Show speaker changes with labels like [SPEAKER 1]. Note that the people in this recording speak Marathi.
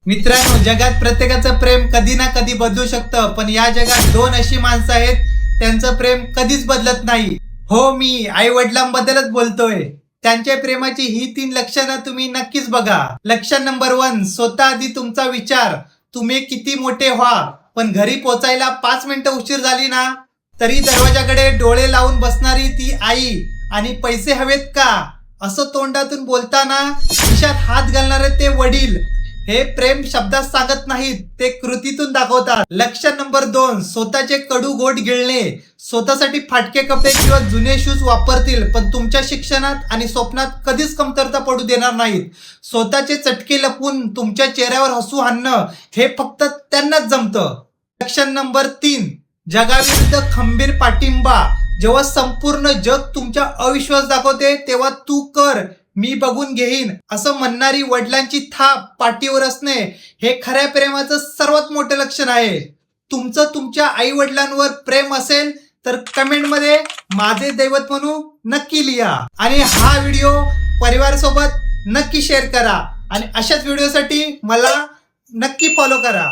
[SPEAKER 1] मित्रांनो, जगात प्रत्येकाचं प्रेम कधी ना कधी बदलू शकतं, पण या जगात दोन अशी माणसं आहेत त्यांचं प्रेम कधीच बदलत नाही. हो, मी आई वडिलांबद्दलच बोलतोय. त्यांच्या प्रेमाची ही 3 लक्षणं तुम्ही नक्कीच बघा. लक्षण नंबर 1, स्वतः आधी तुमचा विचार. तुम्ही किती मोठे व्हा, पण घरी पोचायला 5 मिनिटं उशीर झाली ना तरी दरवाजाकडे डोळे लावून बसणारी ती आई. आणि पैसे हवेत का असं तोंडातून बोलताना खिशात हात घालणारे ते वडील. हे प्रेम शब्दात सांगत नाहीत, ते कृतीतून दाखवतात. लक्षण नंबर 2, स्वतःचे कडू गोड गिळणे. स्वतःसाठी फाटके कपडे किंवा जुने शूज वापरतील, पण तुमच्या शिक्षणात आणि स्वप्नात कधीच कमतरता पडू देणार नाहीत. स्वतःचे चटके लपवून तुमच्या चेहऱ्यावर हसू आणणं हे फक्त त्यांनाच जमतं. लक्षण नंबर 3, जगाविरुद्ध खंबीर पाठिंबा. जेव्हा संपूर्ण जग तुमच्या अविश्वास दाखवते तेव्हा तू कर, मी बघून घेईन असं म्हणणारी वडिलांची थाप पाठीवर असणे हे खऱ्या प्रेमाचं सर्वात मोठं लक्षण आहे. तुमचं तुमच्या आई वडिलांवर प्रेम असेल तर कमेंटमध्ये माझे दैवत म्हणू नक्की लिहा. आणि हा व्हिडिओ परिवारासोबत नक्की शेअर करा. आणि अशाच व्हिडिओसाठी मला नक्की फॉलो करा.